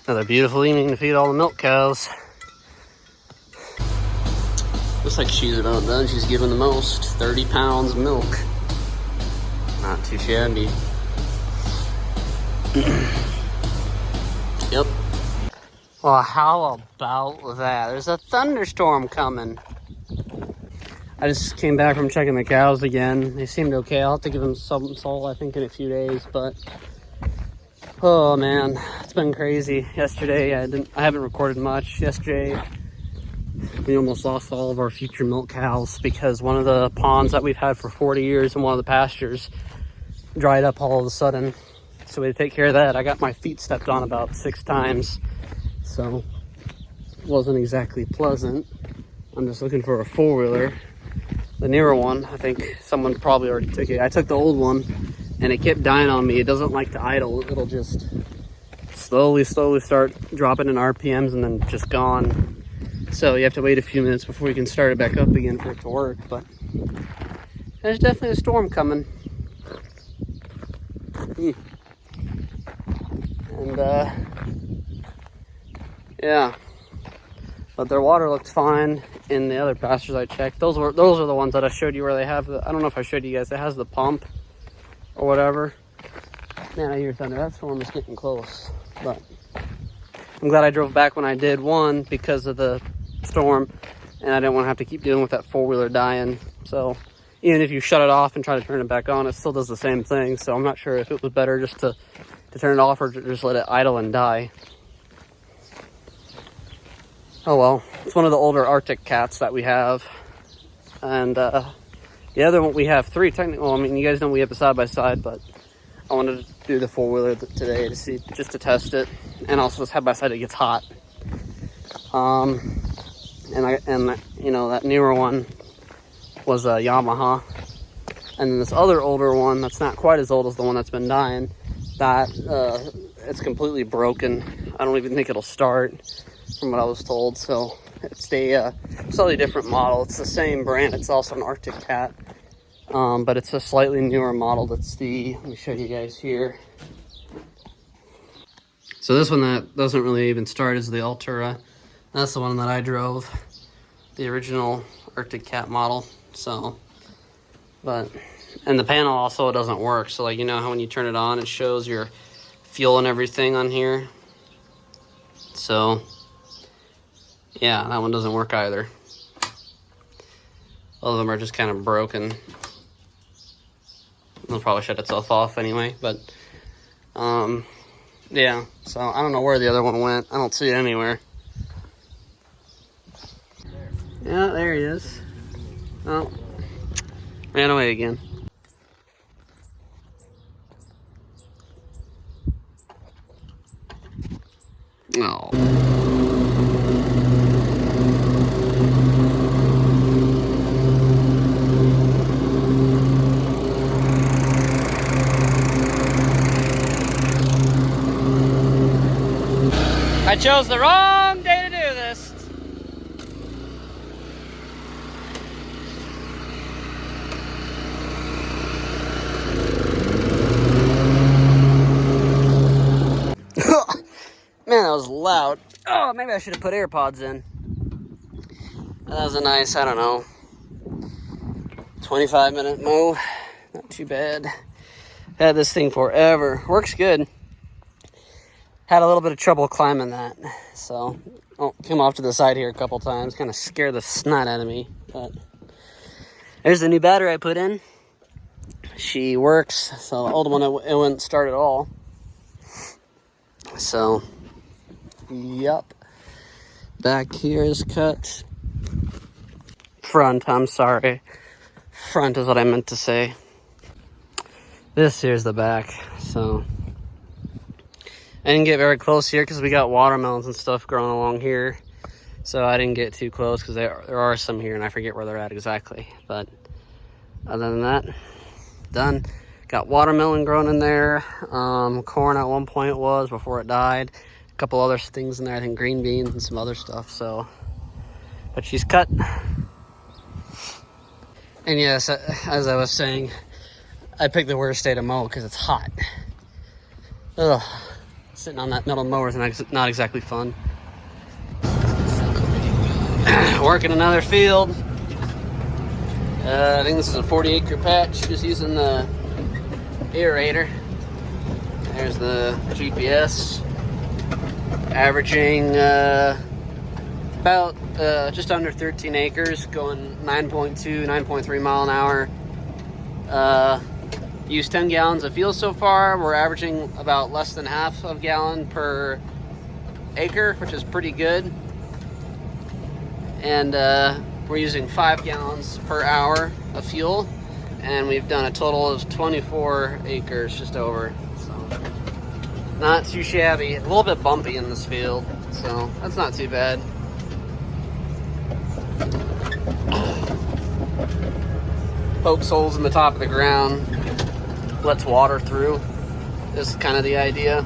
Another beautiful evening to feed all the milk cows. Looks like she's about done. She's given the most, 30 pounds of milk. Not too shabby. Yep. Well, how about that? There's a thunderstorm coming. I just came back from checking the cows again. They seemed okay. I'll have to give them some salt, I think, in a few days, but oh man, it's been crazy. Yesterday, I haven't recorded much. Yesterday, we almost lost all of our future milk cows because one of the ponds that we've had for 40 years in one of the pastures dried up all of a sudden. So we had to take care of that. I got my feet stepped on about 6 times, so it wasn't exactly pleasant. I'm just looking for a 4-wheeler. The newer one, I think someone probably already took it. I took the old one and it kept dying on me. It doesn't like to idle. It'll just slowly start dropping in RPMs and then just gone. So you have to wait a few minutes before you can start it back up again for it to work. But there's definitely a storm coming. And yeah, but their water looked fine in the other pastures I checked. Those are the ones that I showed you where they have the, I don't know if I showed you guys, it has the pump or whatever. Man, I hear thunder. That storm is getting close. But I'm glad I drove back when I did, one, because of the storm, and I didn't want to have to keep dealing with that 4-wheeler dying. So even if you shut it off and try to turn it back on, it still does the same thing. So I'm not sure if it was better just to turn it off or just let it idle and die. Oh well, it's one of the older Arctic cats that we have. And the other one, we have 3 technically. Well, I mean, you guys know we have the side-by-side, but I wanted to do the 4-wheeler today to see, just to test it. And also side-by-side, it gets hot. And you know, that newer one was a Yamaha. And then this other older one that's not quite as old as the one that's been dying, that it's completely broken. I don't even think it'll start, from what I was told. So it's a slightly different model. It's the same brand. It's also an Arctic cat, but it's a slightly newer model. That's the, let me show you guys here. So this one that doesn't really even start is the Altura. That's the one that I drove, the original Arctic cat model. So, but, and the panel also doesn't work. So like, you know how when you turn it on, it shows your fuel and everything on here. So yeah, that one doesn't work either. All of them are just kind of broken. It'll probably shut itself off anyway, but yeah, so I don't know where the other one went. I don't see it anywhere. Yeah, there he is. Oh, ran away again. Oh. I chose the wrong day to do this. Man, that was loud. Oh, maybe I should have put AirPods in. That was a nice, I don't know, 25-minute mow. Not too bad. Had this thing forever. Works good. Had a little bit of trouble climbing that, so came off to the side here a couple times, kind of scared the snot out of me. But there's the new battery I put in. She works. So the old one, it wouldn't start at all. So, yep. Back here is cut. Front, I'm sorry. Front is what I meant to say. This here's the back, so I didn't get very close here because we got watermelons and stuff growing along here. So I didn't get too close because there are some here and I forget where they're at exactly. But other than that, done. Got watermelon growing in there. Corn at one point was before it died. A couple other things in there, I think green beans and some other stuff. So, but she's cut. And yes, as I was saying, I picked the worst day to mow because it's hot. Ugh. Sitting on that metal mower is not exactly fun. Working another field. I think this is a 40-acre patch, just using the aerator. There's the GPS. Averaging about just under 13 acres, going 9.2, 9.3 mile an hour. Used 10 gallons of fuel so far. We're averaging about less than half of a gallon per acre, which is pretty good. And we're using 5 gallons per hour of fuel, and we've done a total of 24 acres, just over. So not too shabby. A little bit bumpy in this field, so that's not too bad. Pokes holes in the top of the ground, lets water through. This is kind of the idea.